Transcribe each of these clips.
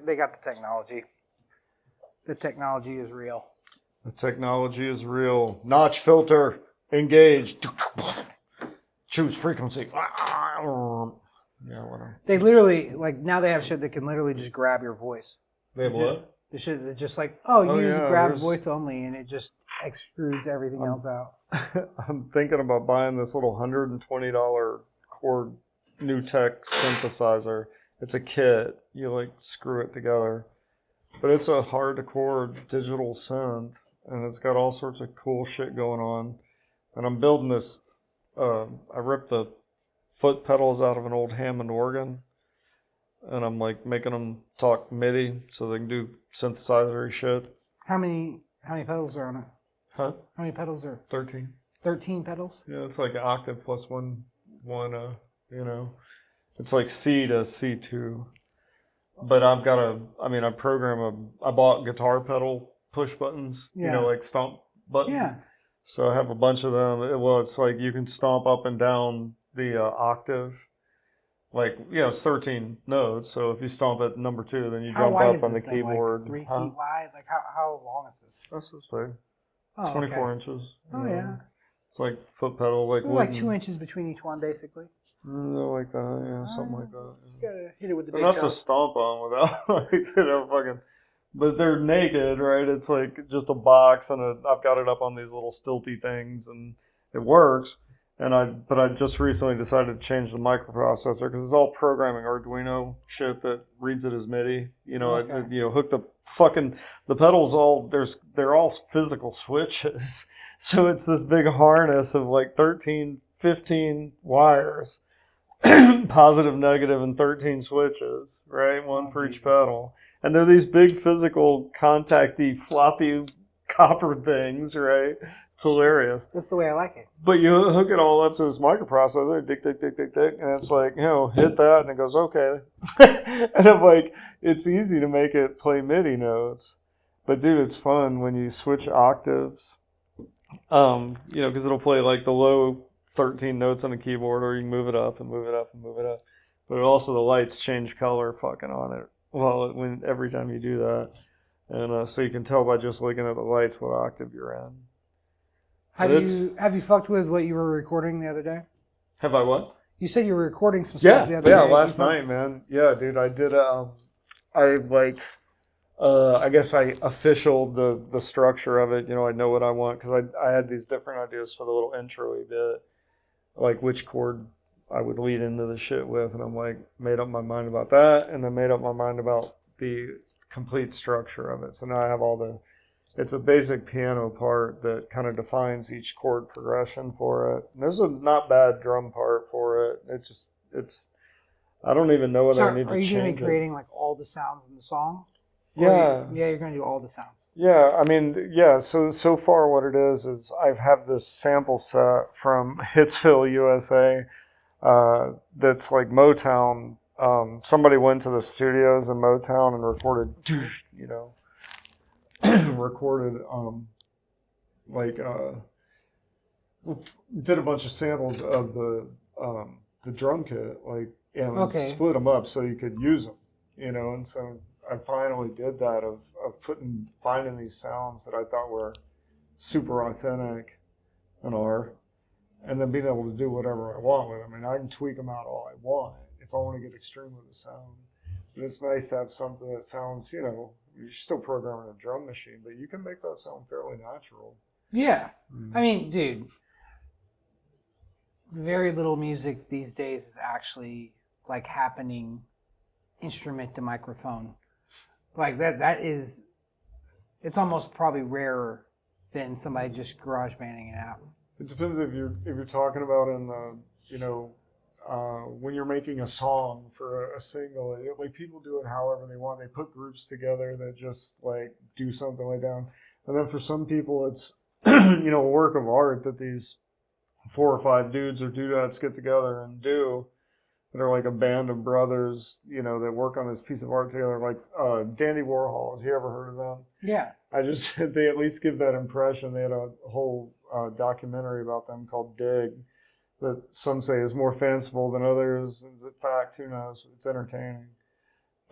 they got the technology. The technology is real. The technology is real. Notch filter engaged. Choose frequency. Yeah, whatever. They literally, like, now they have shit that can literally just grab your voice. They have what? The shit that's just like, use grab voice only, and it just extrudes everything else out. I'm thinking about buying this little $120 Chord New Tech synthesizer. It's a kit. You like screw it together. But it's a hard to chord digital synth, and it's got all sorts of cool shit going on. And I'm building this. I ripped the foot pedals out of an old Hammond organ, and I'm like making them talk MIDI so they can do synthesizer shit. How many pedals are on it? Huh? How many pedals are? 13. 13 pedals? Yeah, it's like an octave plus one. It's like C to C2. But I bought guitar pedal push buttons, like stomp buttons. Yeah. So I have a bunch of them. It's like you can stomp up and down the octave. Like, it's 13 notes. So if you stomp at number 2, then you jump up on the keyboard. Like 3 feet wide? Like how long is this? That's this big. Oh, 24 inches. Oh, yeah. It's like foot pedal. Like 2 inches between each one, basically. Like that, yeah, something like that. You gotta hit it with the big enough to stomp on without, fucking. But they're naked, right? It's like just a box, and I've got it up on these little stilty things, and it works. But I just recently decided to change the microprocessor because it's all programming Arduino shit that reads it as MIDI. Hook the pedals they're all physical switches, so it's this big harness of like 13, 15 wires. Positive, negative, and 13 switches, right? One for each pedal. And they're these big physical, contacty, floppy copper things, right? It's hilarious. That's the way I like it. But you hook it all up to this microprocessor, dick, dick, dick, dick, dick, and it's like, hit that, and it goes, okay. And I'm like, it's easy to make it play MIDI notes. But, dude, it's fun when you switch octaves, because it'll play like the low 13 notes on the keyboard, or you can move it up and move it up and move it up. But also the lights change color fucking on it every time you do that. And so you can tell by just looking at the lights what octave you're in. Have you fucked with what you were recording the other day? Have I what? You said you were recording some stuff the other day. Yeah, last night, man. Yeah, dude, I did I guess I officialed the structure of it. I know what I want because I had these different ideas for the little intro-y bit. Like which chord I would lead into the shit with, and I'm like made up my mind about that, and then made up my mind about the complete structure of it. So now I have it's a basic piano part that kind of defines each chord progression for it. And there's a not bad drum part for it. I don't even know what I need to change. Are you going to be creating like all the sounds in the song? Yeah. You're going to do all the sounds. Yeah, so far what it is I have this sample set from Hitsville, USA, that's like Motown. Somebody went to the studios in Motown and recorded, did a bunch of samples of the drum kit, split them up so you could use them, and so I finally did that of finding these sounds that I thought were super authentic and then being able to do whatever I want with them. I mean, I can tweak them out all I want if I want to get extreme with the sound. But it's nice to have something that sounds, you're still programming a drum machine, but you can make that sound fairly natural. Yeah. I mean, dude, very little music these days is actually like happening instrument to microphone. Like that is, it's almost probably rarer than somebody just garage banding it out. It depends if you're talking about in the, when you're making a song for a single, like people do it however they want. They put groups together that just like do something like that. And then for some people, it's, a work of art that these 4 or 5 dudes or dudettes get together and do. They're like a band of brothers, that work on this piece of art together, like Dandy Warhol. Have you ever heard of them? Yeah. They at least give that impression. They had a whole documentary about them called Dig that some say is more fanciful than others. Is it fact? Who knows? It's entertaining.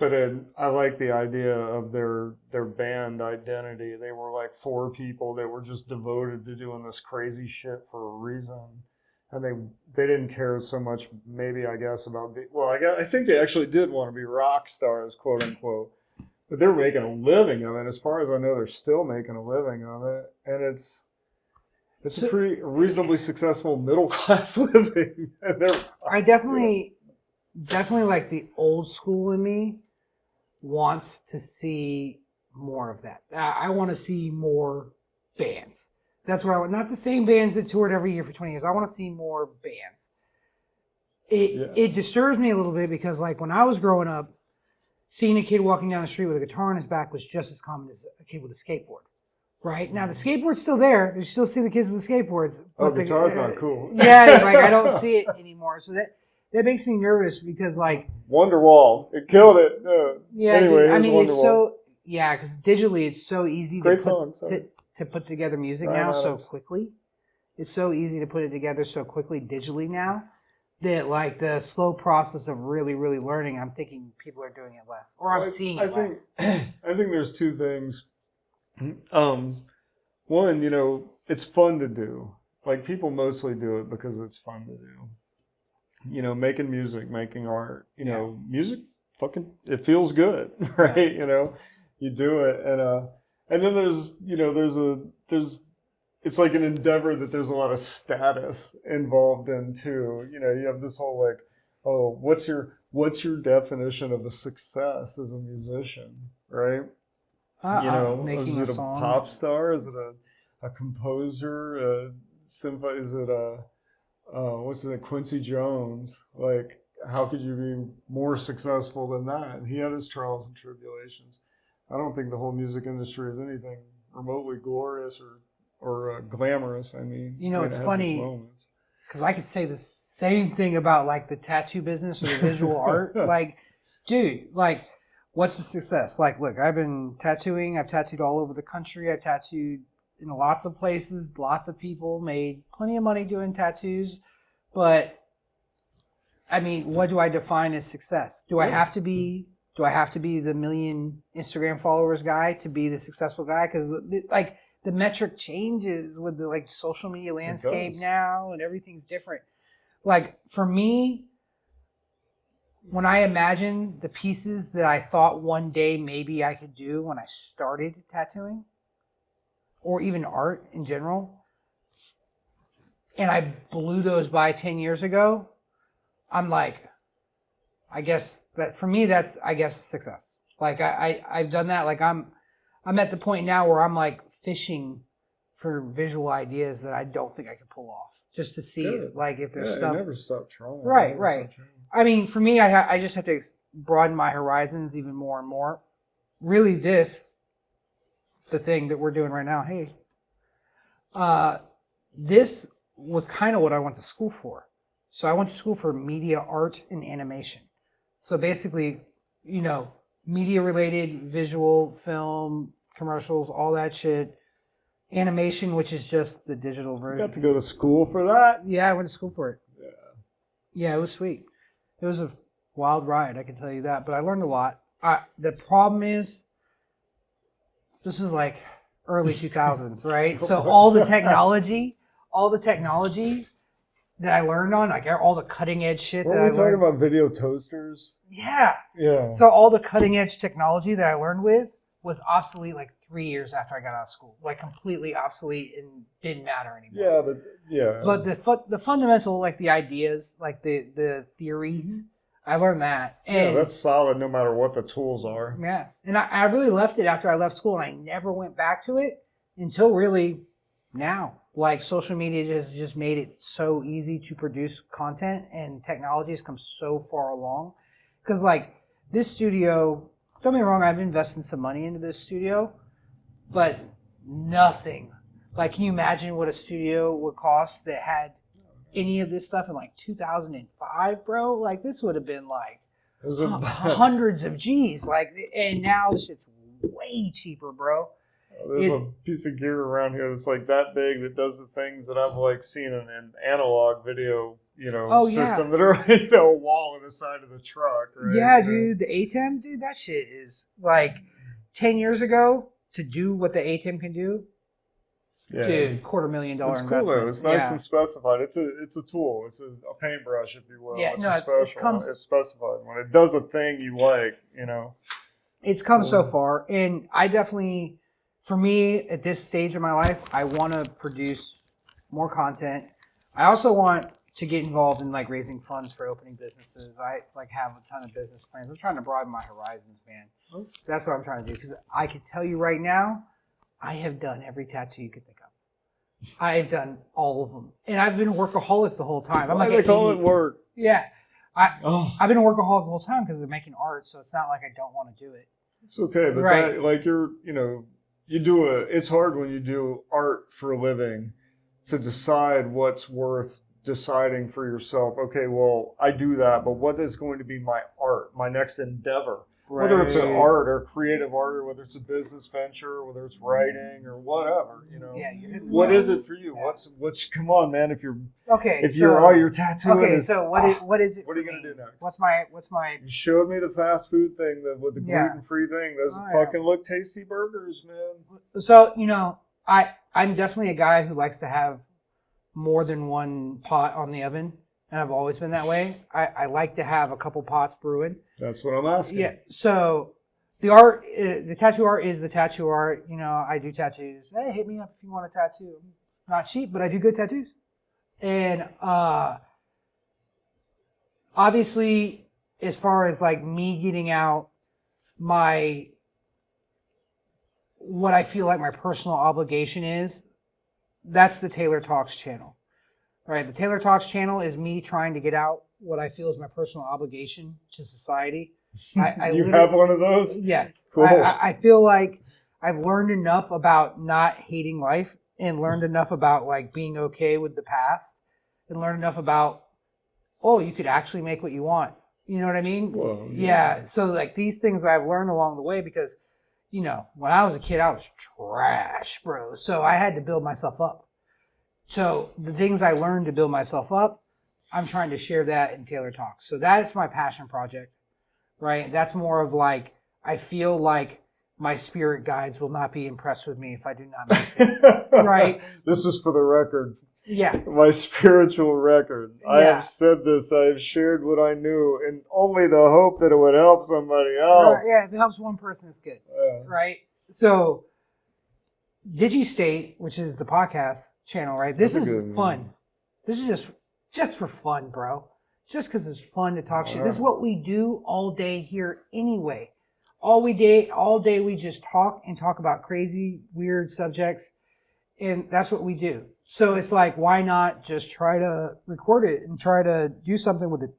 I like the idea of their band identity. They were like 4 people that were just devoted to doing this crazy shit for a reason, and they didn't care so much. Maybe I guess about I think they actually did want to be rock stars, quote unquote. But they were making a living of it. As far as I know, they're still making a living of it, and it's a pretty reasonably successful middle class living. I definitely like the old school in me wants to see more of that. I want to see more bands. That's what I want. Not the same bands that toured every year for 20 years. I want to see more bands. It disturbs me a little bit because like when I was growing up, seeing a kid walking down the street with a guitar on his back was just as common as a kid with a skateboard. Right? Now, the skateboard's still there. You still see the kids with the skateboards. But the guitar's not cool. Yeah, like I don't see it anymore. So that makes me nervous because like... Wonderwall. It killed it. Yeah, anyway, I mean, Wonderwall. It's so... Yeah, because digitally it's so easy to put together music Brian now Adams. so quickly. It's so easy to put it together so quickly digitally now that like the slow process of really, really learning, I'm thinking people are doing it less. Or I'm seeing it less. I think there's 2 things. One, it's fun to do. Like people mostly do it because it's fun to do. Making music, making art. Music, it feels good, right? Yeah. You do it, and then there's it's like an endeavor that there's a lot of status involved in too. You have this whole like, oh, what's your definition of a success as a musician, right? Making is it a song. Pop star? Is it a composer? Is it Quincy Jones? Like, how could you be more successful than that? And he had his trials and tribulations. I don't think the whole music industry is anything remotely glorious or glamorous. I mean, it's funny because I could say the same thing about like the tattoo business or the visual art. Like, dude, like, what's the success? Like, look, I've been tattooing. I've tattooed all over the country. I've tattooed in lots of places. Lots of people made plenty of money doing tattoos. But, I mean, what do I define as success? Do I have to be the million Instagram followers guy to be the successful guy? Because, like, the metric changes with the, like, social media landscape now and everything's different. Like, for me, when I imagine the pieces that I thought one day maybe I could do when I started tattooing, or even art in general, and I blew those by 10 years ago, I'm like, I guess that for me, that's, I guess, success. Like I've done that. Like I'm at the point now where I'm like fishing for visual ideas that I don't think I could pull off, just to see it. Like if there's stuff. You never stop trying. Right. I mean, for me, I just have to broaden my horizons even more and more. Really, the thing that we're doing right now, hey, this was kind of what I went to school for. So I went to school for media, art, and animation. So basically, media related, visual, film, commercials, all that shit. Animation, which is just the digital version. You got to go to school for that? Yeah, I went to school for it. Yeah, it was sweet. It was a wild ride, I can tell you that. But I learned a lot. The problem is, this was like early 2000s, right? So all the technology that I learned on, like all the cutting edge shit Weren't we talking about video toasters? Yeah. Yeah. So all the cutting edge technology that I learned with was obsolete like 3 years after I got out of school. Like completely obsolete and didn't matter anymore. But the fundamental, like the ideas, like the theories, I learned that. And that's solid no matter what the tools are. Yeah. And I really left it after I left school, and I never went back to it until really now. Like social media just made it so easy to produce content, and technology has come so far along. Because like this studio, don't get me wrong, I've invested some money into this studio, but nothing. Like, can you imagine what a studio would cost that had any of this stuff in like 2005, bro? Like this would have been like hundreds of G's. Like, and now this shit's way cheaper, bro. There's a piece of gear around here that's like that big that does the things that I've like seen in an analog video, system that are a wall, and the side of the truck, right? Yeah, dude, the ATEM, dude, that shit is like 10 years ago to do what the ATEM can do. Yeah. Dude, $250,000 It's cool investment. though. It's nice and specified. It's a tool. It's a paintbrush, if you will. Yeah, it's no, a special. It's specified. When it does a thing you like, It's come so far, and I definitely, for me, at this stage of my life, I want to produce more content. I also want to get involved in like raising funds for opening businesses. I like have a ton of business plans. I'm trying to broaden my horizons, man. That's what I'm trying to do, because I can tell you right now, I have done every tattoo you could think of. I've done all of them, and I've been a workaholic the whole time. I'm Why like they call it work? Yeah, I've been a workaholic the whole time because of making art. So it's not like I don't want to do it. It's okay, but Right. that, like it's hard when you do art for a living to decide what's worth deciding for yourself. Okay, well, I do that, but what is going to be my art, my next endeavor? Right. Whether it's an art or creative art, or whether it's a business venture, or whether it's writing or whatever, Yeah, what is it for you? Yeah. What's come on, man? If you're all your tattooing. Okay, so what is it? What are you gonna do next? What's my? You showed me the fast food thing, with the gluten-free thing. Those fucking look tasty burgers, man. So I'm definitely a guy who likes to have more than one pot on the oven. And I've always been that way. I like to have a couple pots brewing. That's what I'm asking. Yeah. So the art, the tattoo art is the tattoo art. I do tattoos. Hey, hit me up if you want a tattoo. I'm not cheap, but I do good tattoos. And obviously, as far as like me getting out what I feel like my personal obligation is, that's the Taylor Talks channel. Right, the Taylor Talks channel is me trying to get out what I feel is my personal obligation to society. You have one of those? Yes. Cool. I feel like I've learned enough about not hating life, and learned enough about like being okay with the past, and learned enough about, you could actually make what you want. You know what I mean? Well, yeah. So like these things I've learned along the way, because, when I was a kid, I was trash, bro. So I had to build myself up. So the things I learned to build myself up, I'm trying to share that in Taylor Talks. So that's my passion project, right? That's more of like, I feel like my spirit guides will not be impressed with me if I do not make this, right? This is for the record. Yeah. My spiritual record. Yeah. I have said this. I have shared what I knew in only the hope that it would help somebody else. Yeah, if it helps one person, it's good, right? So DIGI STATE, which is the podcast channel, right? This is fun. This is just for fun, bro. Just because it's fun to talk shit. This is what we do all day here anyway. All day we just talk about crazy, weird subjects, and that's what we do. So it's like, why not just try to record it and try to do something with it?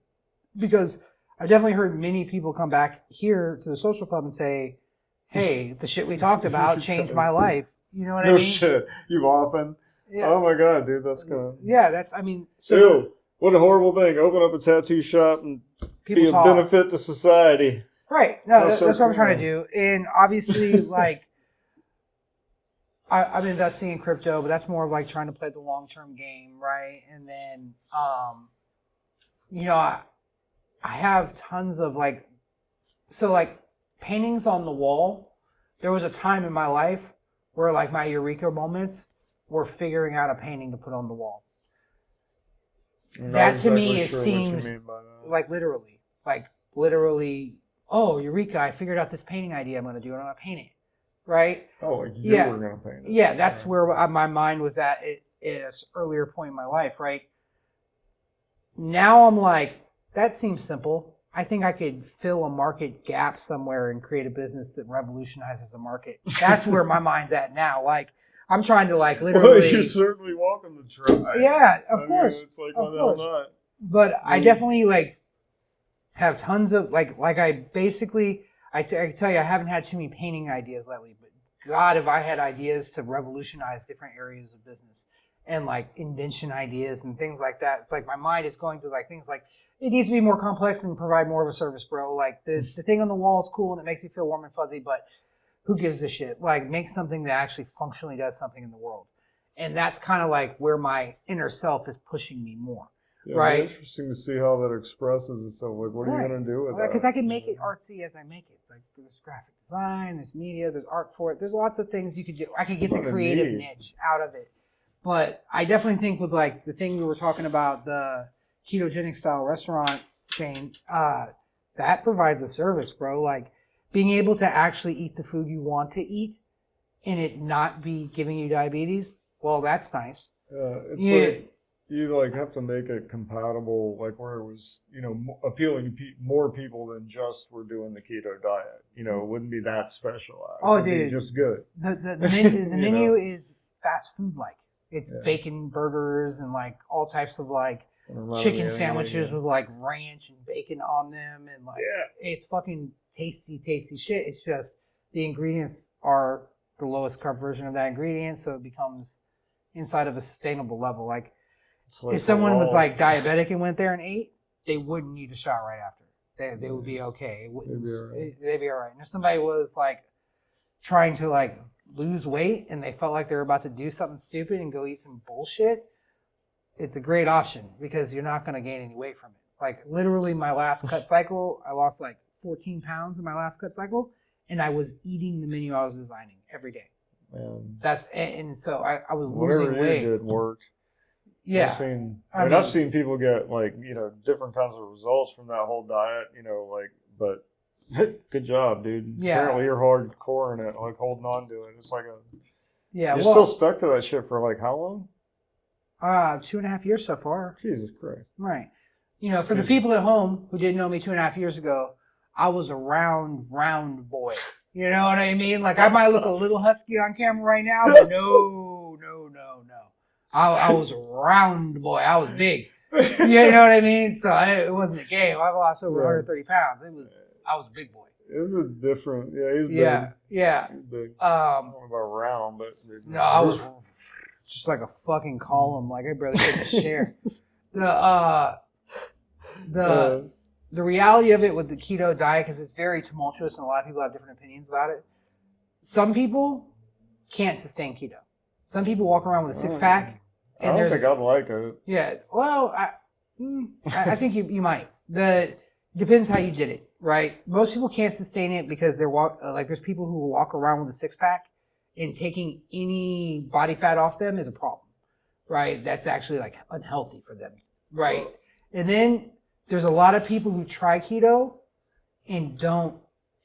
Because I've definitely heard many people come back here to the social club and say, hey, the shit we talked about changed my life. You know what I mean? No shit. You've often. Yeah. Oh my God, dude, that's gonna. Yeah, so. Ew, what a horrible thing. Open up a tattoo shop and be a benefit to society. Right. No, that's what I'm trying to do. And obviously, like, I'm investing in crypto, but that's more of like trying to play the long-term game, right? And then, I have tons of like, so like paintings on the wall. There was a time in my life where like my eureka moments were figuring out a painting to put on the wall. That to me, it seems like literally, oh, eureka, I figured out this painting idea I'm going to do, and I'm going to paint it, right? Oh, like you were going to paint it. Yeah, that's where my mind was at an earlier point in my life, right? Now I'm like, that seems simple. I think I could fill a market gap somewhere and create a business that revolutionizes the market. That's where my mind's at now. Like, I'm trying to like literally. Well, you're certainly welcome to try. Yeah, of course. It's like, why the hell not? But I definitely like have tons of like I basically I can tell you I haven't had too many painting ideas lately. But God, if I had ideas to revolutionize different areas of business and like invention ideas and things like that, it's like my mind is going to like things like. It needs to be more complex and provide more of a service, bro. Like the thing on the wall is cool and it makes you feel warm and fuzzy, but who gives a shit? Like make something that actually functionally does something in the world. And that's kind of like where my inner self is pushing me more, Yeah, right? it'd be interesting to see how that expresses itself. Like, what are you going to do with that? Because I can make it artsy as I make it. Like there's graphic design, there's media, there's art for it. There's lots of things you could do. I could get the creative niche out of it. But I definitely think with like the thing we were talking about, the ketogenic style restaurant chain, that provides a service, bro. Like being able to actually eat the food you want to eat and it not be giving you diabetes. Well, that's nice. It's like you like have to make it compatible, like where it was, appealing to more people than just we're doing the keto diet. It wouldn't be that specialized. Oh, It'd dude, be just good. The menu is fast food like. It's bacon burgers and like all types of like chicken sandwiches with like ranch and bacon on them and like it's fucking tasty shit. It's just the ingredients are the lowest carb version of that ingredient, so it becomes inside of a sustainable level. Like if someone was like diabetic and went there and ate, they wouldn't need a shot right after. They would be okay. They'd be all right. And if somebody was like trying to like lose weight and they felt like they were about to do something stupid and go eat some bullshit, it's a great option because you're not going to gain any weight from it. Like literally my last cut cycle, I lost like 14 pounds in my last cut cycle and I was eating the menu I was designing every day. And so I was losing weight. Whatever you did worked. Yeah. I've seen people get like, different kinds of results from that whole diet, but good job, dude. Yeah. Apparently you're hardcore in it, like holding on to it. It's like you're still stuck to that shit for like how long? 2.5 years so far. Jesus Christ. Right. For the people at home who didn't know me 2.5 years ago, I was a round boy. You know what I mean? Like I might look a little husky on camera right now, but no. I was a round boy. I was big. You know what I mean? So it wasn't a game. I lost over 130 pounds. I was a big boy. It was a different, he's big. Yeah. He's big. I don't know about round, but no, I was just like a fucking column. Like I barely could share. The reality of it with the keto diet, because it's very tumultuous and a lot of people have different opinions about it. Some people can't sustain keto. Some people walk around with a six pack. I don't think I'd like it. Yeah, well, I think you might. Depends how you did it, right? Most people can't sustain it because there's people who walk around with a six pack and taking any body fat off them is a problem, right? That's actually like unhealthy for them, right? And then there's a lot of people who try keto and don't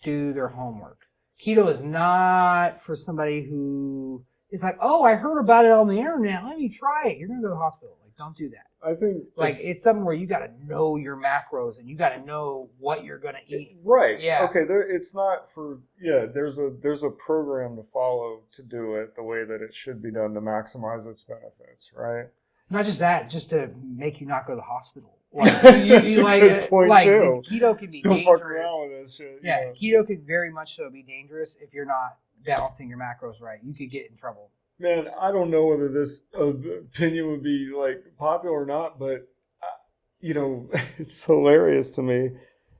do their homework. Keto is not for somebody who is like, oh, I heard about it on the internet. Let me try it. You're going to go to the hospital. Like, don't do that. I think it's something where you got to know your macros and you got to know what you're going to eat. Right. Yeah. Okay. It's not for, there's a program to follow to do it the way that it should be done to maximize its benefits. Right. Not just that, just to make you not go to the hospital. Like, you like keto can be dangerous. Don't fuck around with this shit. Yeah. Keto could very much so be dangerous if you're not balancing your macros right. You could get in trouble. Man, I don't know whether this opinion would be like popular or not, but it's hilarious to me.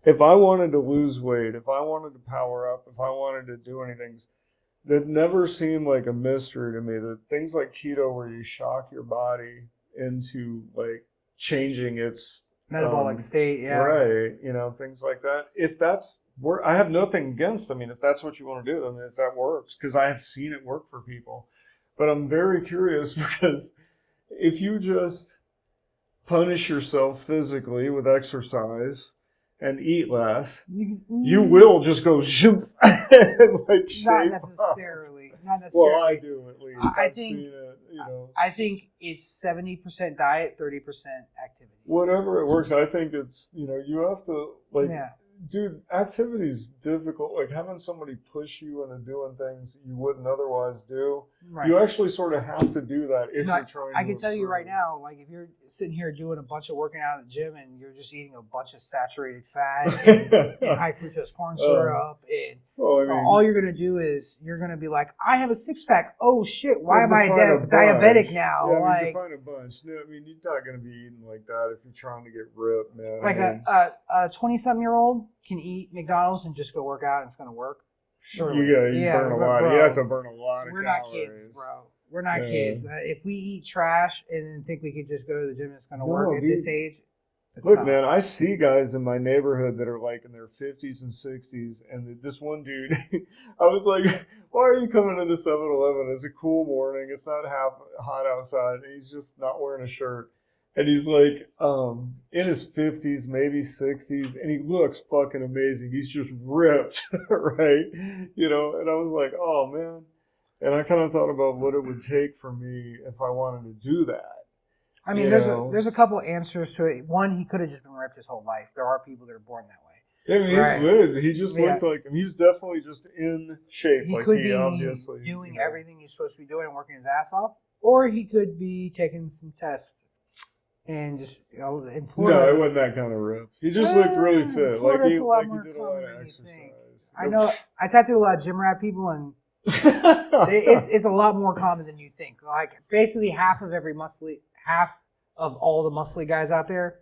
If I wanted to lose weight, if I wanted to power up, if I wanted to do anything, that never seemed like a mystery to me. That things like keto, where you shock your body into like changing its metabolic state, right? Things like that. If that's I have nothing against. I mean, if that's what you want to do, then if that works, because I have seen it work for people. But I'm very curious because if you just punish yourself physically with exercise and eat less, you will just go zoop and like shape Not necessarily. Well, I do at least. I've seen it, I think it's 70% diet, 30% activity. Whatever it works, I think it's you have to dude, activity's difficult. Like having somebody push you into doing things you wouldn't otherwise do. Right. You actually sort of have to do that if you're trying. I can tell you right now, like if you're sitting here doing a bunch of working out at the gym and you're just eating a bunch of saturated fat and high fructose corn syrup, and all you're gonna do is you're gonna be like, I have a six pack. Oh shit! Why am I diabetic now? Yeah, define a bunch. No, I mean, you're not gonna be eating like that if you're trying to get ripped, man. Like a 20-something-year-old can eat McDonald's and just go work out and it's going to work? Sure. You burn a lot. Bro, you have to burn a lot of calories. We're not kids, bro. We're not kids. If we eat trash and think we could just go to the gym, it's going to work at this age. Look, man, I see guys in my neighborhood that are like in their 50s and 60s, and this one dude, I was like, why are you coming into 7-Eleven? It's a cool morning. It's not half hot outside. And he's just not wearing a shirt. And he's like in his 50s, maybe 60s, and he looks fucking amazing. He's just ripped, right? You know, and I was like, oh, man. And I kind of thought about what it would take for me if I wanted to do that. I mean, there's a couple answers to it. One, he could have just been ripped his whole life. There are people that are born that way. Yeah, he lived. He just looked like him. He's definitely just in shape. He could be obviously doing everything he's supposed to be doing, working his ass off, or he could be taking some tests and just in Florida. No, it wasn't that kind of ripped. He just looked really fit. Like he did a lot of exercise. I know. I tattoo a lot of gym rat people, and it's a lot more common than you think. Like basically half of all the muscly guys out there.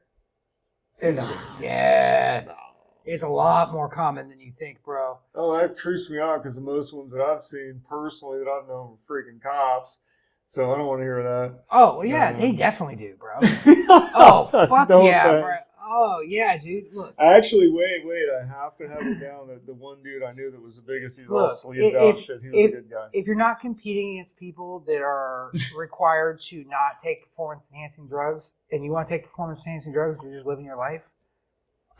Yes. It's a lot more common than you think, bro. Oh, that creeps me out because the most ones that I've seen personally that I've known are freaking cops. So I don't want to hear that. Oh, well, yeah, they definitely do, bro. Oh, fuck no yeah, thanks. Bro. Oh, yeah, dude. Look. Actually, wait. I have to have it down that the one dude I knew that was the biggest, he's all sleeved out shit. He was a good guy. If you're not competing against people that are required to not take performance-enhancing drugs, and you want to take performance-enhancing drugs, you're just living your life,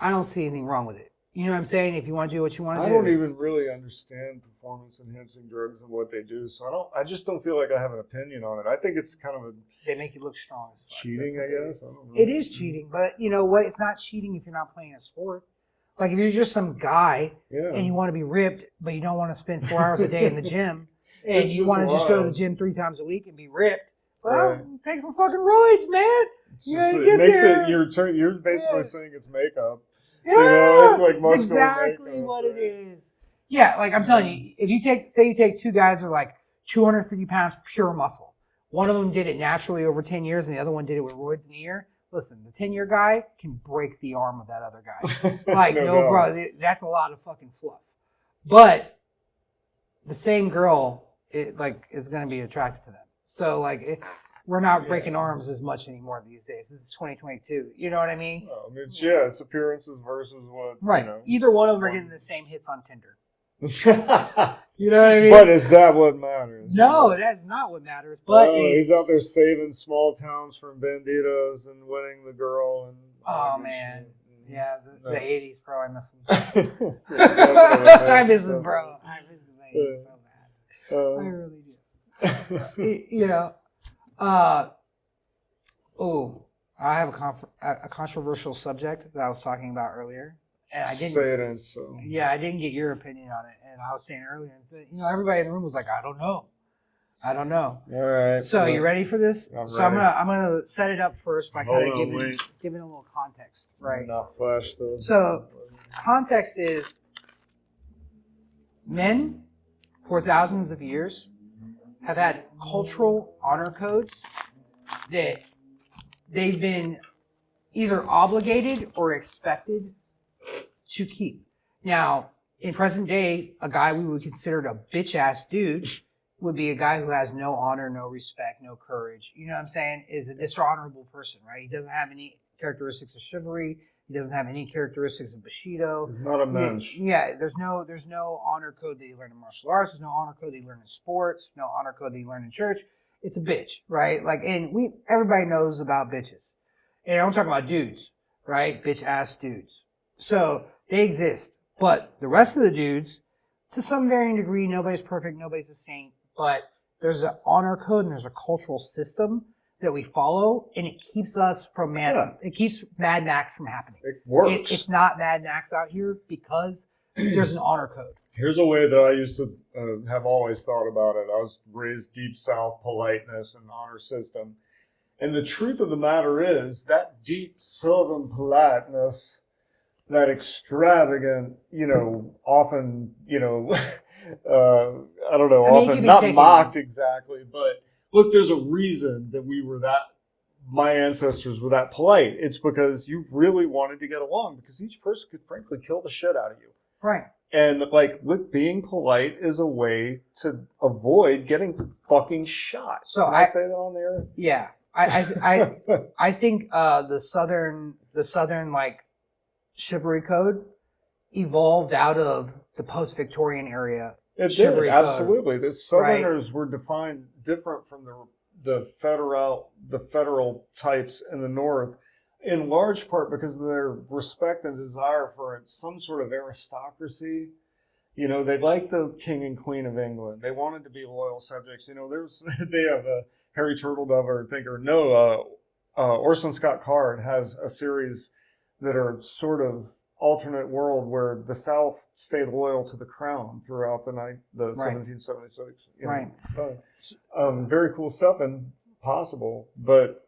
I don't see anything wrong with it. You know what I'm saying? If you want to do what you want to do. I don't even really understand performance-enhancing drugs and what they do, so I just don't feel like I have an opinion on it. I think it's kind of they make you look strong as fuck. Cheating, I guess. I don't know. It is cheating, but you know what? It's not cheating if you're not playing a sport. Like if you're just some guy and you want to be ripped, but you don't want to spend 4 hours a day in the gym, and you want to just go to the gym 3 times a week and be ripped. Well, take some fucking roids, man. You're basically saying it's makeup. Yeah, you know, it's like muscular exactly makeup, what it is. Yeah, like I'm telling you, if you take 2 guys that are like 250 pounds pure muscle. One of them did it naturally over 10 years, and the other one did it with roids in a year. Listen, the 10-year guy can break the arm of that other guy. Like, bro, that's a lot of fucking fluff. But the same girl, is going to be attracted to them. So, we're not breaking arms as much anymore these days. This is 2022. You know what I mean? Well, I mean, it's appearances versus what. Right. You know, either one of them are getting the same hits on Tinder. You know what I mean? But is that what matters? No, that's not what matters. But he's out there saving small towns from banditos and winning the girl. And oh man, yeah, the 80s, bro. I miss him. I miss him, bro. I miss the 80s so bad. I really do. You know. I have a controversial subject that I was talking about earlier, and I didn't say it in so. Yeah, I didn't get your opinion on it, and I was saying earlier, and said, everybody in the room was like, I don't know. All right. So you ready for this? I'm ready. I'm gonna set it up first by kind of giving a little context, right? Not flash though. So context is men for thousands of years have had cultural honor codes that they've been either obligated or expected to keep. Now, in present day, a guy we would consider a bitch-ass dude would be a guy who has no honor, no respect, no courage. You know what I'm saying? Is a dishonorable person, right? He doesn't have any characteristics of chivalry. He doesn't have any characteristics of Bushido. He's not a mensch. Yeah, there's no honor code that you learn in martial arts. There's no honor code that you learn in sports. No honor code that you learn in church. It's a bitch, right? And everybody knows about bitches. And I'm talking about dudes, right? Bitch-ass dudes. So they exist. But the rest of the dudes, to some varying degree, nobody's perfect, nobody's a saint. But there's an honor code and there's a cultural system that we follow, and it keeps us from it keeps Mad Max from happening. It works. It's not Mad Max out here because there's an honor code. Here's a way that I used to have always thought about it. I was raised deep South politeness and honor system. And the truth of the matter is that deep Southern politeness, that extravagant, often, I don't know, often not mocked exactly, but look, there's a reason that my ancestors were that polite. It's because you really wanted to get along because each person could frankly kill the shit out of you. Right. And like, look, being polite is a way to avoid getting fucking shot. So Can I say that on the air? Yeah, I think the southern like chivalry code evolved out of the post-Victorian era. It chivalry did, code, absolutely. The Southerners were defined different from the federal types in the North, in large part because of their respect and desire for some sort of aristocracy. You know, they liked the King and Queen of England. They wanted to be loyal subjects. You know, they have Harry Turtledove, Orson Scott Card has a series that are sort of alternate world where the South stayed loyal to the crown throughout the 1776. Right. Very cool stuff and possible, but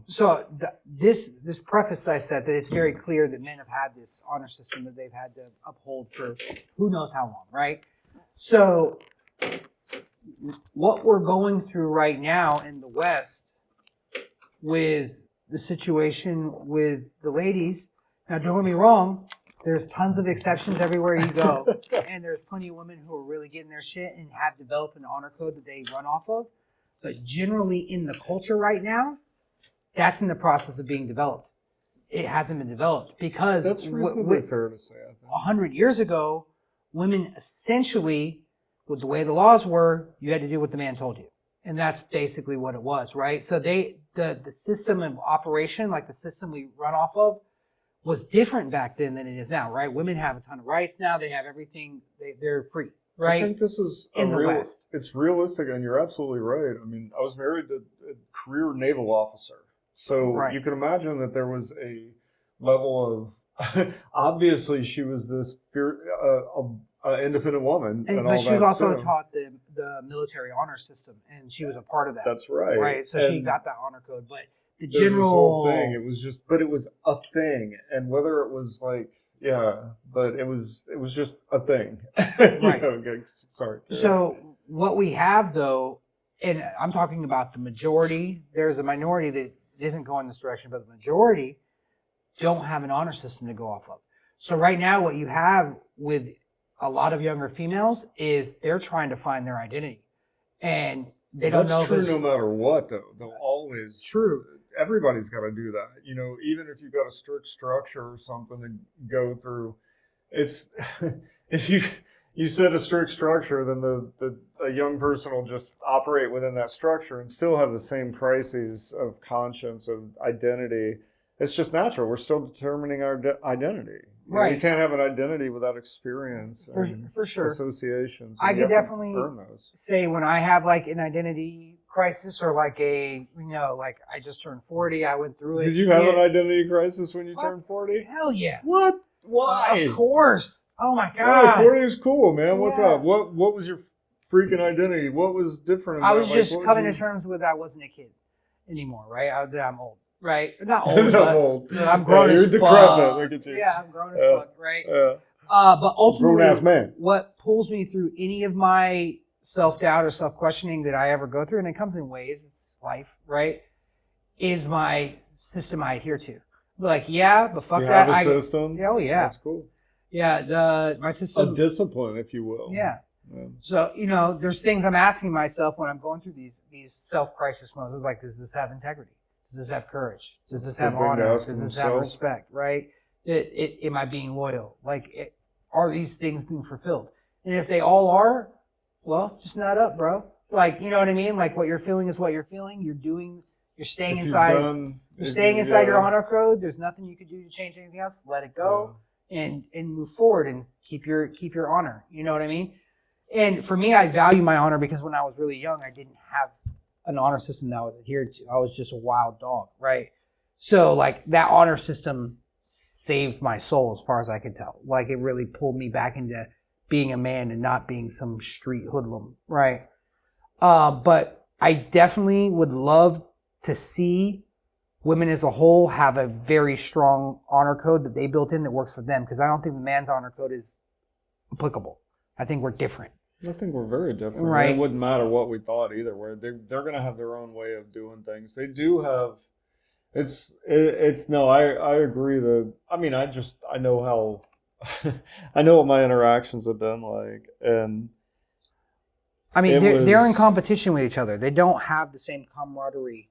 so this preface that I said, that it's very clear that men have had this honor system that they've had to uphold for who knows how long, right? So what we're going through right now in the West with the situation with the ladies. Now, don't get me wrong, there's tons of exceptions everywhere you go, and there's plenty of women who are really getting their shit and have developed an honor code that they run off of. But generally in the culture right now, that's in the process of being developed. It hasn't been developed because that's reasonably fair to say, I think. 100 years ago, women essentially, with the way the laws were, you had to do what the man told you. And that's basically what it was, right? So the system of operation, like the system we run off of, was different back then than it is now, right? Women have a ton of rights now. They have everything. They're free, right? I think this is in the West. It's realistic, and you're absolutely right. I mean, I was married to a career naval officer. So you can imagine that there was a level of, obviously she was this independent woman. But she was also taught the military honor system, and she was a part of that. That's right. Right, so she got that honor code. But the general general whole thing, it was a thing, and whether it was like, but it was just a thing. Right. Okay, sorry. So what we have though, and I'm talking about the majority, there's a minority that isn't going this direction, but the majority don't have an honor system to go off of. So right now what you have with a lot of younger females is they're trying to find their identity. And they don't know. That's true no matter what, though. They'll always. True. Everybody's got to do that. You know, even if you've got a strict structure or something to go through, it's if you set a strict structure, then a young person will just operate within that structure and still have the same crises of conscience, of identity. It's just natural. We're still determining our identity. Right. You can't have an identity without experience for sure. Associations. I could definitely say when I have like an identity crisis or like like I just turned 40, I went through it. Did you have an identity crisis when you turned 40? Hell yeah. What? Why? Of course. Oh my God. 40 is cool, man. What's up? What was your freaking identity? What was different about I was just coming to terms with I wasn't a kid anymore, right? I'm old. Right, not old, but I'm grown as fuck. Look at you. Yeah, I'm grown as fuck, right? But ultimately, what pulls me through any of my self-doubt or self-questioning that I ever go through, and it comes in waves, it's life, right, is my system I adhere to. Like, yeah, but fuck that. You have a system? Oh, yeah. That's cool. Yeah, my system. A discipline, if you will. Yeah. So, there's things I'm asking myself when I'm going through these self-crisis modes. It's like, does this have integrity? Does this have courage? Does this have honor? Does this have respect? Right? Am I being loyal? Like, are these things being fulfilled? And if they all are, well, just nut up, bro. Like, you know what I mean? Like, what you're feeling is what you're feeling. You're staying inside. You're staying inside your honor code. There's nothing you could do to change anything else. Let it go and move forward and keep your honor. You know what I mean? And for me, I value my honor because when I was really young, I didn't have an honor system that I was adhered to. I was just a wild dog, right? So like that honor system saved my soul as far as I could tell. Like it really pulled me back into being a man and not being some street hoodlum, right? But I definitely would love to see women as a whole have a very strong honor code that they built in that works for them, because I don't think the man's honor code is applicable. I think we're different. I think we're very different. Right. It wouldn't matter what we thought either way. They're going to have their own way of doing things. They do have. I agree. I know how I know what my interactions have been like, and I mean, it they're in was competition with each other. They don't have the same camaraderie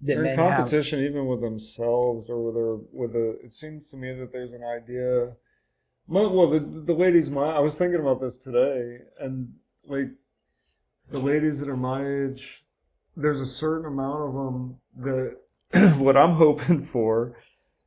that they're in men have. competition even with themselves or with a. It seems to me that there's an idea. Well, the ladies I was thinking about this today, and like the ladies that are my age, there's a certain amount of them that what I'm hoping for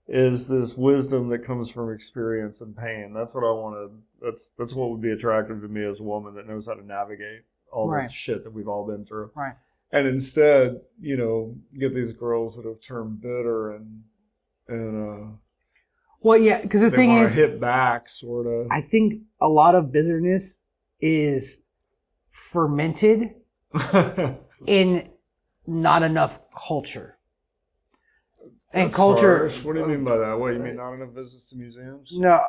is this wisdom that comes from experience and pain. That's what I want to. That's what would be attractive to me as a woman that knows how to navigate all the Right. shit that we've all been through. Right. And instead, get these girls that have turned bitter and Well, yeah, because the they thing want is, to hit back, sort of. I think a lot of bitterness is fermented in not enough culture. And That's culture. harsh. What do you mean by that? What, you mean not enough visits to museums? No.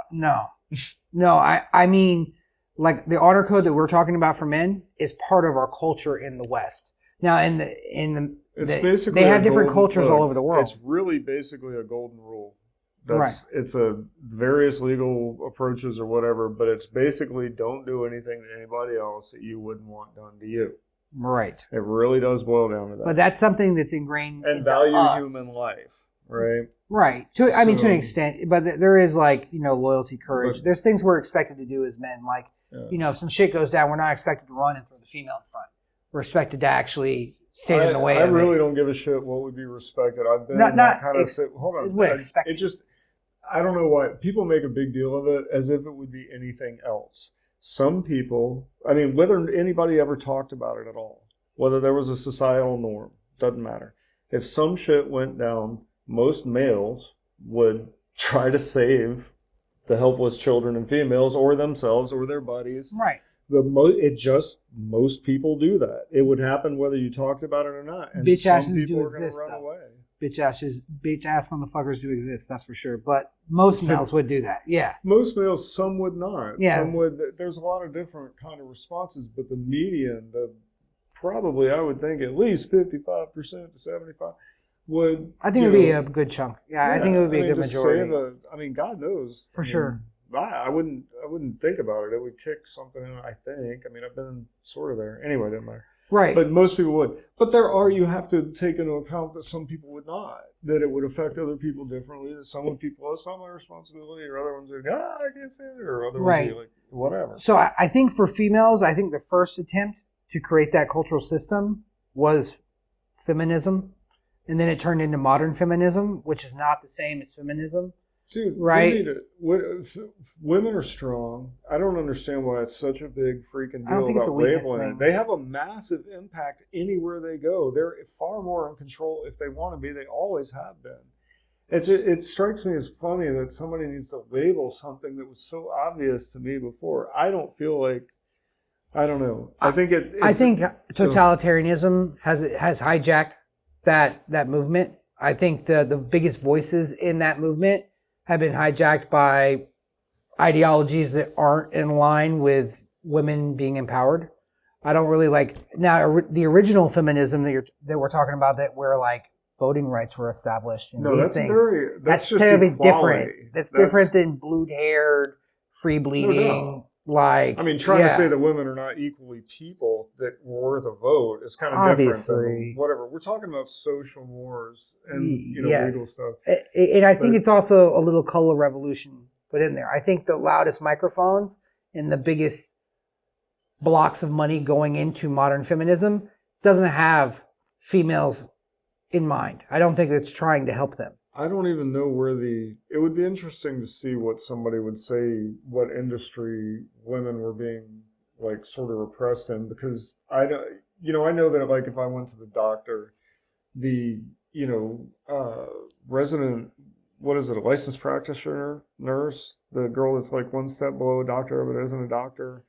I mean, like the honor code that we're talking about for men is part of our culture in the West. Now, It's basically they have a different golden- cultures all over the world. It's really basically a golden rule. Right. It's a various legal approaches or whatever, but it's basically don't do anything to anybody else that you wouldn't want done to you. Right. It really does boil down to that. But that's something that's ingrained and into value us. human life, right? Right. To an So- extent, but there is loyalty, courage. But- There's things we're expected to do as men. Like, Yeah. if some shit goes down, we're not expected to run and throw the female in front. We're expected to actually stand in the way I of really it. don't give a shit what would be respected. I've been Not- in that not kind of ex- hold on. what I- expected. It just I don't know why people make a big deal of it as if it would be anything else. Some people, I mean, whether anybody ever talked about it at all, whether there was a societal norm, doesn't matter. If some shit went down, most males would try to save the helpless children and females or themselves or their buddies. Right. Most people do that. It would happen whether you talked about it or not. And Bitch some asses do people are going to exist, run though. away. Bitch ass motherfuckers do exist, that's for sure. But most males would do that. Yeah. Most males, some would not. Yeah. Some would. There's a lot of different kind of responses, but the median, probably I would think at least 55% to 75 would. I think it would be a good chunk. Yeah, I think it would be a good to majority. God knows. For sure. I wouldn't think about it. It would kick something in, I think. I mean, I've been sort of there. Anyway, it doesn't matter. Right. But most people would. But you have to take into account that some people would not. That it would affect other people differently. That some people, it's not my responsibility, or other ones are, I can't say it, or other ones are like, whatever. So I think for females, I think the first attempt to create that cultural system was feminism. And then it turned into modern feminism, which is not the same as feminism. Dude, right? Women are strong. I don't understand why it's such a big freaking I don't deal think it's a about weakness labeling. thing. They have a massive impact anywhere they go. They're far more in control if they want to be. They always have been. It strikes me as funny that somebody needs to label something that was so obvious to me before. I don't feel like, I don't know. I think totalitarianism has hijacked that movement. I think the biggest voices in that movement have been hijacked by ideologies that aren't in line with women being empowered. I don't really like the original feminism that we're talking about, that where like voting rights were established and these things. That's just totally equality. different. That's different than blue-haired, free bleeding. Like, I mean, trying to say that women are not equally people that were worth a vote is kind of Obviously. different than whatever. We're talking about social wars and legal yes. stuff. And I think it's also a little color revolution put in there. I think the loudest microphones and the biggest blocks of money going into modern feminism doesn't have females in mind. I don't think it's trying to help them. I don't even know where it would be interesting to see what somebody would say, what industry women were being like sort of repressed in, because I know that like if I went to the doctor, the resident, what is it, a licensed practitioner nurse, the girl that's like one step below a doctor but isn't a doctor,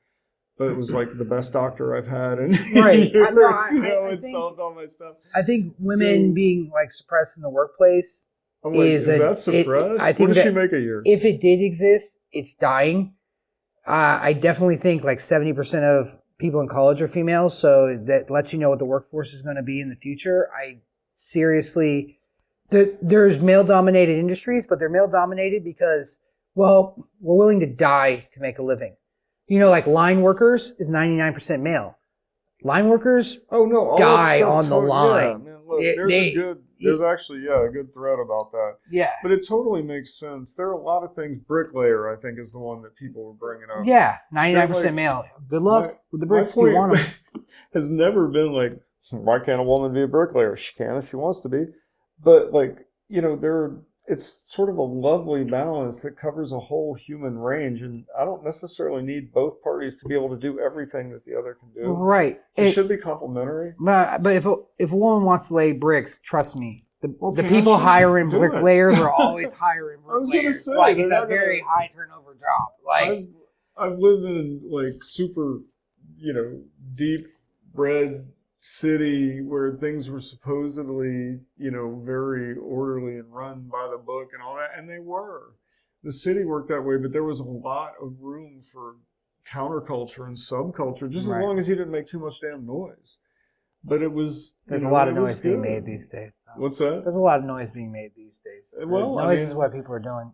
but it was like the best doctor I've had in Right. years, I it think- solved all my stuff. I think women being like suppressed in the workplace, I'm like, is that suppressed? I think what does she that make a year? if it did exist, it's dying. I definitely think like 70% of people in college are females, so that lets you know what the workforce is going to be in the future. There's male-dominated industries, but they're male-dominated because Well, we're willing to die to make a living. You know, like line workers is 99% male. Line workers Oh no, all die that stuff on the line. Yeah, man, look, there's actually a good thread about that. Yeah. But it totally makes sense. There are a lot of things. Bricklayer, I think, is the one that people were bringing up. Yeah, 99% like, male. Good luck with the bricks if you want them. Has never been like, why can't a woman be a bricklayer? She can if she wants to be. But like, you know, it's sort of a lovely balance that covers a whole human range, and I don't necessarily need both parties to be able to do everything that the other can do. Right. It should be complementary. But if a woman wants to lay bricks, trust me, the people hiring bricklayers are always hiring bricklayers. I was gonna say, like it's a very high turnover job. Like I've lived in like super, you know, deep red city where things were supposedly, you know, very orderly and run by the book and all that, and they were. The city worked that way, but there was a lot of room for counterculture and subculture, just as long as you didn't make too much damn noise. But it was there's a lot of noise being made these days. Though. What's that? There's a lot of noise being made these days. Well, noise is what people are doing.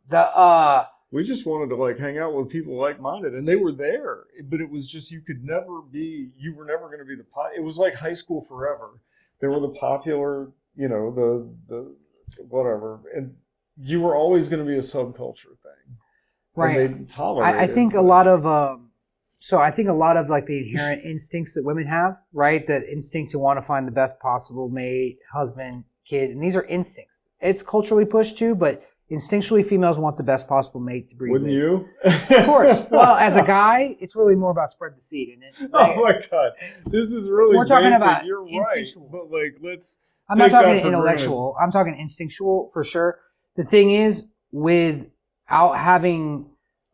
We just wanted to like hang out with people like-minded, and they were there, but it was just you were never going to be it was like high school forever. They were the popular, you know, the whatever, and you were always going to be a subculture thing, right? And they tolerated. I think a lot of like the inherent instincts that women have, right? That instinct to want to find the best possible mate, husband, kid, and these are instincts. It's culturally pushed too, but instinctually, females want the best possible mate to breed with. Wouldn't you? Of course. Well, as a guy, it's really more about spread the seed, isn't it? Right? Oh my God, this is really. We're talking basic. about You're instinctual. Right, but like, let's. I'm not talking intellectual. I'm talking instinctual for sure. The thing is, without having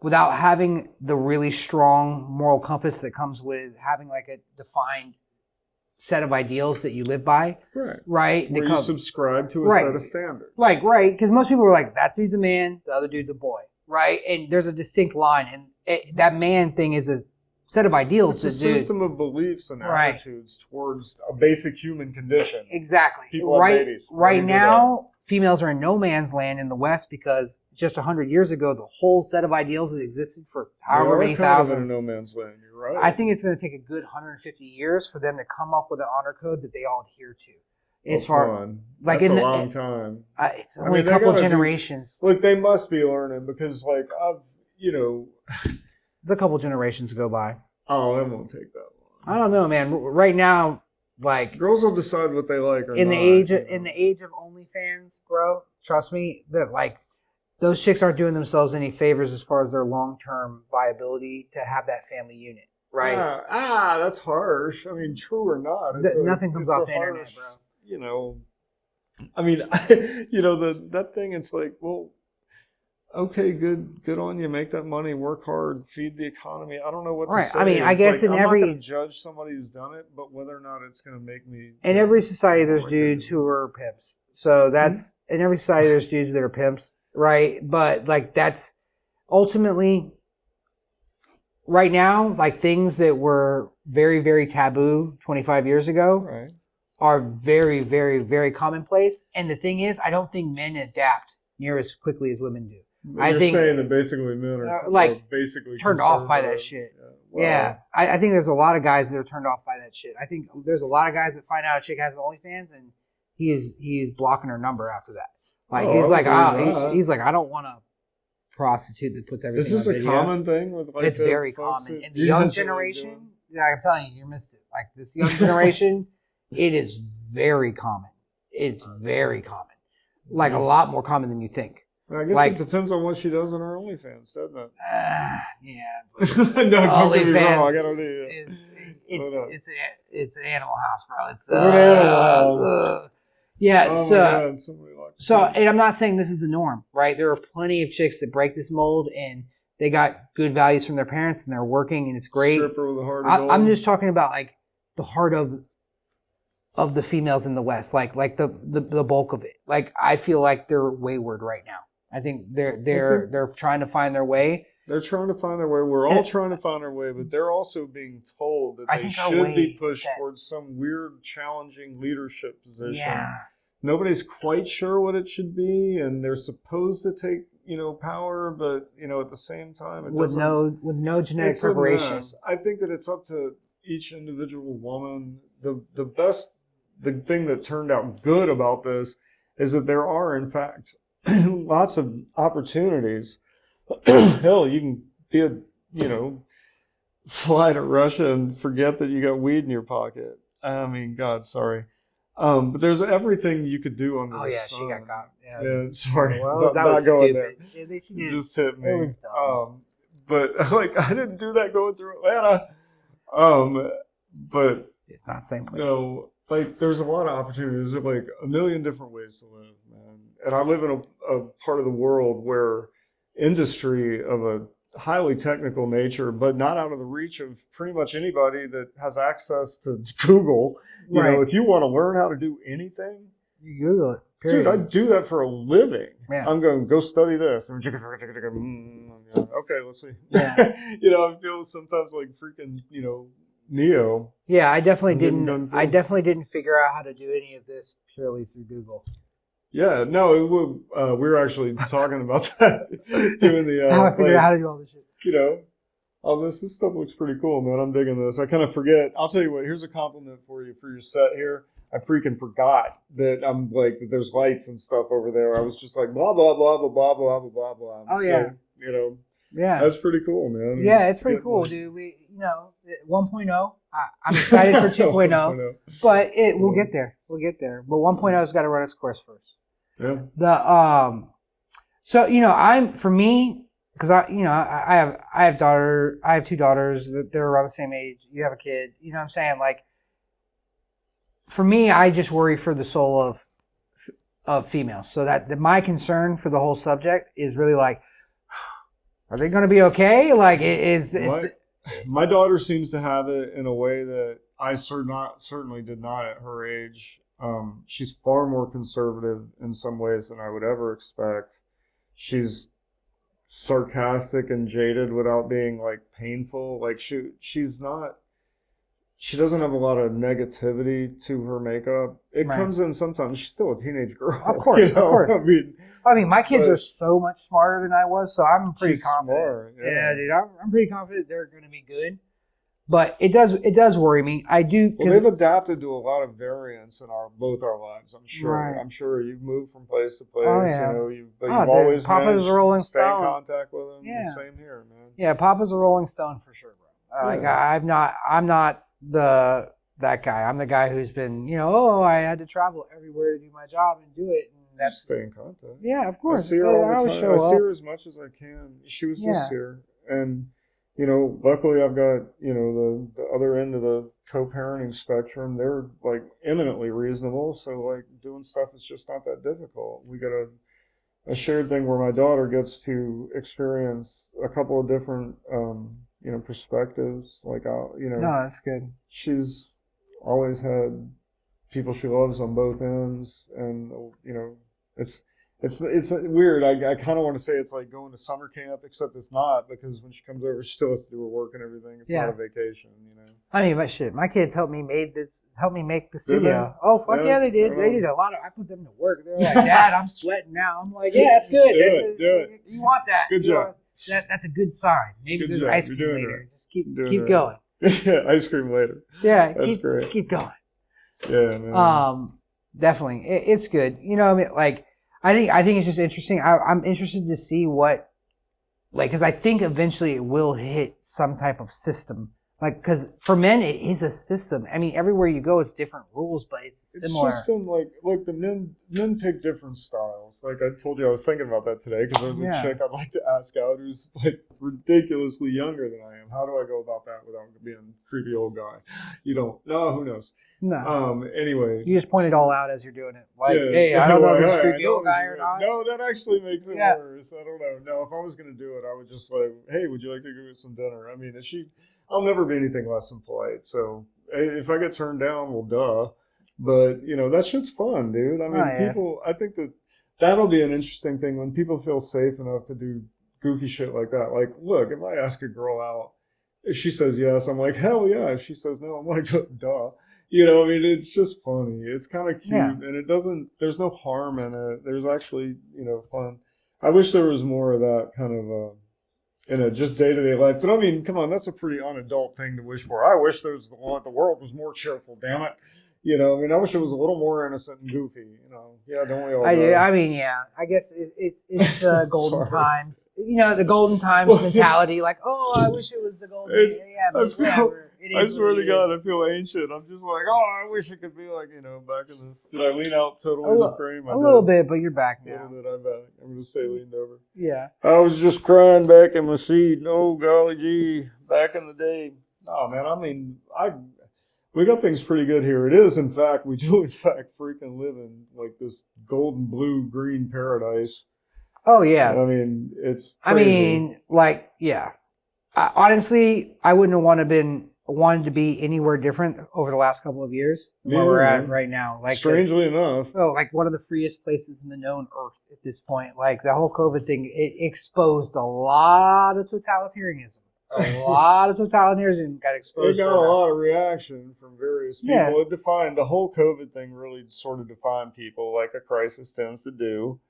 the really strong moral compass that comes with having like a defined set of ideals that you live by, right? Where you subscribe to a set of standards. Like, right, because most people are like, that dude's a man, the other dude's a boy, right? And there's a distinct line, and that man thing is a set of ideals. It's a system of beliefs and attitudes towards a basic human condition. Exactly. People have babies. Right now, females are in no man's land in the West because just 100 years ago, the whole set of ideals that existed for however many thousand. In no man's land, you're right. I think it's going to take a good 150 years for them to come up with an honor code that they all adhere to. That's a long time. It's only a couple generations. Look, they must be learning because, like, it's a couple generations go by. Oh, it won't take that long. I don't know, man. Right now, like girls will decide what they like or in not. In the age of OnlyFans, bro. Trust me, that like those chicks aren't doing themselves any favors as far as their long-term viability to have that family unit, right? That's harsh. I mean, true or not, nothing comes off the internet, bro. You know, I mean, that thing. It's like, well, okay, good on you. Make that money, work hard, feed the economy. I don't know what to say. I mean, I guess like, in I'm every not gonna judge somebody who's done it, but whether or not it's going to make me. In every society, there's dudes who are pimps. So that's in every society, there's dudes that are pimps. Right, but like that's ultimately right now, like things that were very, very taboo 25 years ago are very, very, very commonplace. And the thing is, I don't think men adapt near as quickly as women do. You're saying that basically men are basically turned off by that shit. Yeah, I think there's a lot of guys that are turned off by that shit. I think there's a lot of guys that find out a chick has an OnlyFans and he's blocking her number after that. Like he's like, I don't want a prostitute that puts everything. Is this a common thing with like? It's very common in the young generation. Yeah, I'm telling you, you missed it. Like this young generation, it is very common. It's very common, like a lot more common than you think. I guess it depends on what she does on her OnlyFans, doesn't it? Yeah. No, don't get me wrong. I gotta it's an animal house, bro. It's an animal house. Yeah, and I'm not saying this is the norm, right? There are plenty of chicks that break this mold and they got good values from their parents and they're working and it's great. Stripper with a heart of gold. I'm just talking about like the heart of the females in the West, like the bulk of it. Like I feel like they're wayward right now. I think they're trying to find their way. They're trying to find their way. We're all trying to find our way, but they're also being told that they should be pushed towards some weird, challenging leadership position. Yeah. Nobody's quite sure what it should be, and they're supposed to take power, but at the same time, it with doesn't. no genetic It's a preparation. mess. I think that it's up to each individual woman. The thing that turned out good about this is that there are, in fact, lots of opportunities. Hell, you can be fly to Russia and forget that you got weed in your pocket. I mean, God, sorry. But there's everything you could do under the sun. She got caught. Yeah, sorry. Well, that not was going stupid. there. They It just hit me. It was dumb. But I didn't do that going through Atlanta. But It's not the same place. there's a lot of opportunities. There's like a million different ways to live, man. And I live in a part of the world where industry of a highly technical nature, but not out of the reach of pretty much anybody that has access to Google. If you want to learn how to do anything, you Google it. Period. Dude, I do that for a living. Yeah. I'm going to go study this. Okay, let's see. Yeah. I feel sometimes like freaking, Neo. Yeah, I definitely didn't figure out how to do any of this purely through Google. Yeah, no, we were actually talking about that. Doing the. That's how I figured out how to do all this shit. This stuff looks pretty cool, man. I'm digging this. I kind of forget. I'll tell you what. Here's a compliment for you for your set here. I freaking forgot that that there's lights and stuff over there. I was just like blah blah blah blah blah blah blah blah blah. Oh yeah. Yeah. That's pretty cool, man. Yeah, it's pretty cool, dude. We 1.0. I'm excited for 2.0, but we'll get there. We'll get there. But 1.0's got to run its course first. Yeah. So I'm for me because I have two daughters. They're around the same age. You have a kid. You know what I'm saying? Like, for me, I just worry for the soul of females. So that my concern for the whole subject is really like, are they going to be okay? Like, my daughter seems to have it in a way that I certainly did not at her age. She's far more conservative in some ways than I would ever expect. She's sarcastic and jaded without being like painful. Like she doesn't have a lot of negativity to her makeup. It comes in sometimes. She's still a teenage girl. Of course, of course. I mean, my kids are so much smarter than I was, so I'm pretty confident. Smart, yeah, dude, I'm pretty confident they're going to be good. But it does worry me. I do. Well, they've adapted to a lot of variance in both our lives. I'm sure. Right. I'm sure you've moved from place to place. Oh, yeah. You've always Papa's a Rolling stay in Stone. contact with them. Yeah. Same here, man. Yeah, Papa's a Rolling Stone for sure, bro. Like I'm not that guy. I'm the guy who's been, I had to travel everywhere to do my job and do it. And that's stay in contact. Yeah, of course. I see her all the time. I see her as much as I can. She was just here, and luckily I've got the other end of the co-parenting spectrum. They're like eminently reasonable, so like doing stuff is just not that difficult. We got a shared thing where my daughter gets to experience a couple of different perspectives. Like No, that's good. She's always had people she loves on both ends, and it's weird. I kind of want to say it's like going to summer camp, except it's not, because when she comes over, she still has to do her work and everything. It's not a vacation, I mean, my kids helped me make the studio. Oh, fuck yeah, they did. They did a lot of. I put them to work. They're like, Dad, I'm sweating now. I'm like, yeah, it's good. Do it. You want that? Good job. That's a good sign. Maybe there's ice cream later. Just keep going. Yeah, ice cream later. Yeah, that's great. Keep going. Yeah, man. Definitely, it's good. I mean, like, I think it's just interesting. I'm interested to see what, like, because I think eventually it will hit some type of system. Like, because for men, it is a system. I mean, everywhere you go, it's different rules, but it's similar. It's just been like the men pick different styles. Like I told you, I was thinking about that today because there's a chick I'd like to ask out who's like ridiculously younger than I am. How do I go about that without being a creepy old guy? You don't. No, who knows? No. Anyway. You just point it all out as you're doing it. Like, hey, I don't know if this is a creepy old guy or not. No, that actually makes it worse. I don't know. No, if I was going to do it, I would just like, hey, would you like to go get some dinner? I mean, I'll never be anything less than polite. So if I get turned down, well, duh. But, that shit's fun, dude. I mean, people, I think that'll be an interesting thing when people feel safe enough to do goofy shit like that. Like, look, if I ask a girl out, if she says yes, I'm like, hell yeah. If she says no, I'm like, duh. I mean, it's just funny. It's kind of cute, and there's no harm in it. There's actually, fun. I wish there was more of that kind of just day-to-day life. But I mean, come on, that's a pretty unadult thing to wish for. I wish the world was more cheerful. Damn it, I mean, I wish it was a little more innocent and goofy. Yeah, don't we all? I mean, yeah. I guess it's the golden Sorry. times. The golden times Well, mentality. Like, oh, I wish it was the golden. Yeah, but whatever. It I is swear what to it God, is. I feel ancient. I'm just like, oh, I wish it could be like, back in this. Did I lean out totally the frame? A little bit, but you're back A now. little bit, I'm back. I'm going to stay leaned over. Yeah. I was just crying back in my seat. Oh, golly gee, back in the day. Oh, man, I mean, we got things pretty good here. It is, in fact, we do, in fact, freaking live in, like, this golden, blue, green paradise. Oh, yeah. I mean, it's crazy. I mean, like, yeah. Honestly, I wouldn't have wanted to be anywhere different over the last couple of years than where we're at right now. Like, strangely enough. Oh, like one of the freest places in the known earth at this point. Like the whole COVID thing, it exposed a lot of totalitarianism. A lot of totalitarianism got exposed. It got a lot of reaction from various people. Yeah. It defined the whole COVID thing. Really sort of defined people, like a crisis tends to do.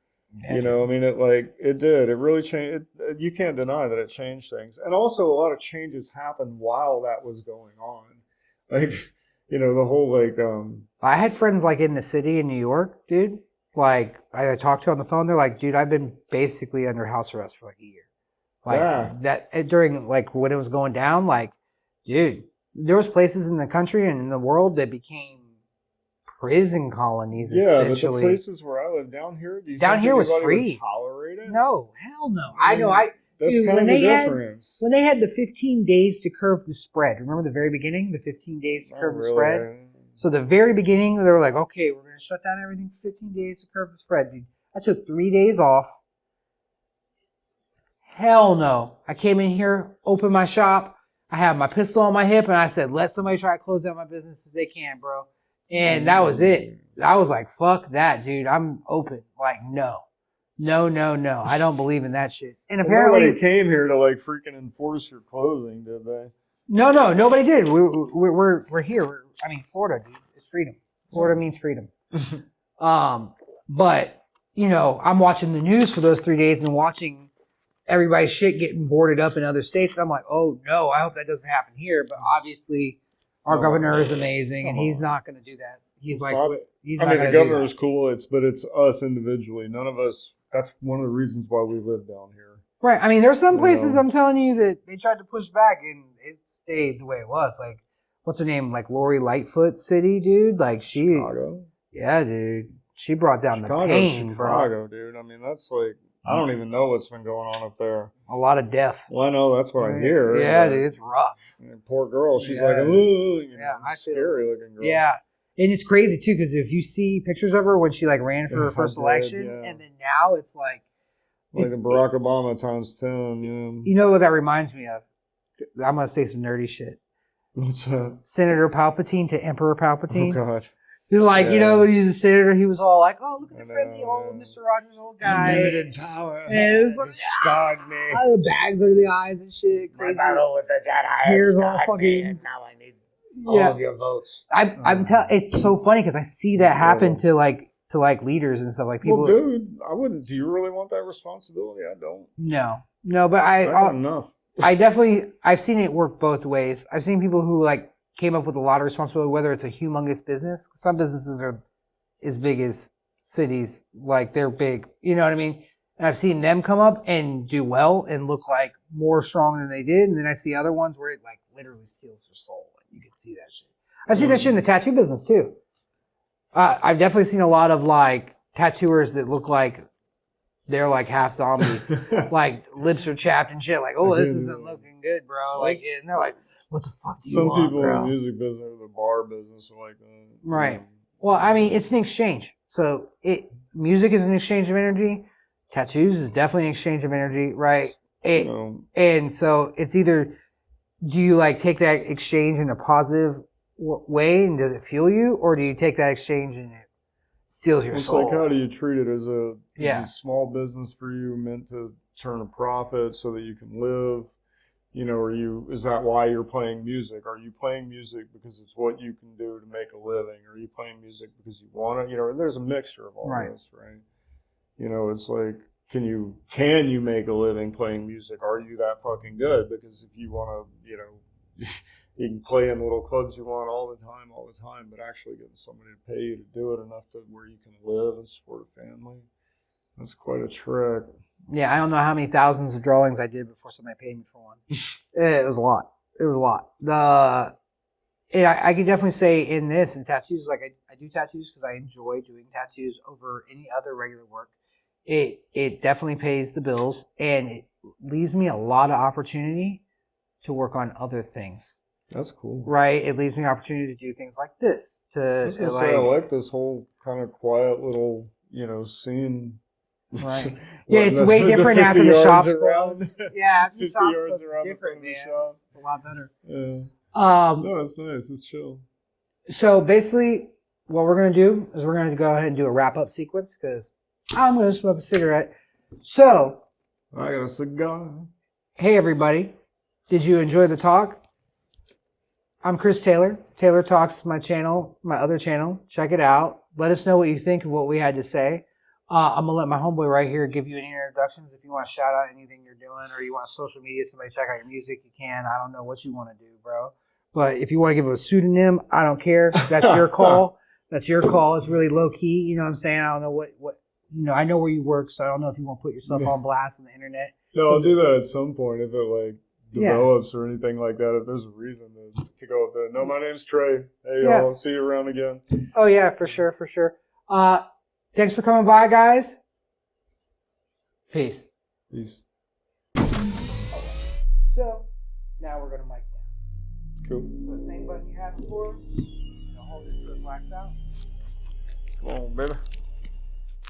Yeah, I mean, it did. It really changed. You can't deny that it changed things. And also, a lot of changes happened while that was going on. Like, the whole, like... I had friends, like, in the city in New York, dude. Like, I talked to on the phone. They're like, dude, I've been basically under house arrest for, like, a year. Like, that during, like, when it was going down, like, dude, there was places in the country and in the world that became prison colonies, essentially. But the places where I live down here, do you down think here was anybody free. Would tolerate it? No, hell no. I know. That's dude, kind of the difference. When they had the 15 days to curb the spread, remember the very beginning? The 15 days to curb the spread? So the very beginning, they were like, okay, we're going to shut down everything for 15 days to curb the spread. Dude, I took 3 days off. Hell no. I came in here, opened my shop. I had my pistol on my hip, and I said, let somebody try to close down my business if they can, bro. And that was it. I was like, fuck that, dude. I'm open. Like, no. I don't believe in that shit. And apparently... Nobody came here to, like, freaking enforce your closing, did they? No, nobody did. We're here. Florida, dude. It's freedom. Florida means freedom. But, I'm watching the news for those 3 days and watching everybody's shit getting boarded up in other states. I'm like, oh, no, I hope that doesn't happen here. But obviously... Our governor is amazing, and he's not going to do that. He's not going to do that. The governor is cool, but it's us individually. None of us, that's one of the reasons why we live down here. Right. I mean, there's some places, I'm telling you, that they tried to push back, and it stayed the way it was. Like, what's her name? Like, Lori Lightfoot City, dude? Like, Chicago? Yeah, dude. She brought down the pain, Chicago, dude. I mean, that's like... I don't even know what's been going on up there. A lot of death. Well, I know. That's what I hear. Yeah, dude. It's rough. Poor girl. She's like, ooh. Scary looking girl. Yeah. And it's crazy, too, because if you see pictures of her when she, like, ran for her first election, and then now it's like... Like Barack Obama times 10, yeah. You know what that reminds me of? I'm going to say some nerdy shit. What's that? Senator Palpatine to Emperor Palpatine. Oh, God. Like, when he was a senator, he was all like, oh, look at the friendly old Mr. Rogers old guy. Unlimited power. And it's like, scarred me. The bags under the eyes and shit. Crazy. My battle with the Jedi Hair's all fucking... me, and now I need all of your votes. It's so funny because I see that happen to leaders and stuff like people. Well, dude, I wouldn't. Do you really want that responsibility? I don't. No, but enough. I've seen it work both ways. I've seen people who came up with a lot of responsibility, whether it's a humongous business. Some businesses are as big as cities, like they're big. You know what I mean? And I've seen them come up and do well and look like more strong than they did. And then I see other ones where it like literally steals their soul. And you can see that shit. I've seen that shit in the tattoo business too. I've definitely seen a lot of like tattooers that look like they're like half zombies. Like lips are chapped and shit. Like, oh, this isn't looking good, bro. Like, and they're like, what the fuck do you want, Some people bro? in the music business or the bar business are like that. Right. Well, I mean, it's an exchange. So music is an exchange of energy. Tattoos is definitely an exchange of energy, right? And so it's either, do you like take that exchange in a positive way and does it fuel you, or do you take that exchange and it steals your soul? It's like, how do you treat it as a small business for you meant to turn a profit so that you can live? Is that why you're playing music? Are you playing music because it's what you can do to make a living? Are you playing music because you want to? There's a mixture of all this, right? It's like, can you make a living playing music? Are you that fucking good? Because if you want to, you can play in little clubs you want all the time, but actually getting somebody to pay you to do it enough to where you can live and support a family, that's quite a trick. Yeah, I don't know how many thousands of drawings I did before somebody paid me for one. It was a lot. It was a lot. I could definitely say in this and tattoos, like I do tattoos because I enjoy doing tattoos over any other regular work. It definitely pays the bills and it leaves me a lot of opportunity to work on other things. That's cool. Right? It leaves me opportunity to do things like this. I like this whole kind of quiet little, scene. Right. Yeah, it's way different after the shop's closed. Yeah, after the shop's closed, it's different, man. It's a lot better. Yeah. No, it's nice. It's chill. So basically, what we're going to do is we're going to go ahead and do a wrap-up sequence because I'm going to smoke a cigarette. So, I got a cigar. Hey, everybody. Did you enjoy the talk? I'm Chris Taylor. Taylor Talks is my channel, my other channel. Check it out. Let us know what you think of what we had to say. I'm going to let my homeboy right here give you any introductions. If you want to shout out anything you're doing or you want social media, somebody check out your music, you can. I don't know what you want to do, bro. But if you want to give a pseudonym, I don't care. That's your call. That's your call. It's really low key. You know what I'm saying? I don't know what I know where you work, so I don't know if you want to put yourself on blast on the internet. No, I'll do that at some point if it develops or anything like that. If there's a reason to go with it. No, my name's Trey. Hey, y'all. I'll see you around again. Oh, yeah, for sure, for sure. Thanks for coming by, guys. Peace. Peace. So, now we're going to mic down. Cool. So the same button you had before, hold this to the wax out. Come on, baby.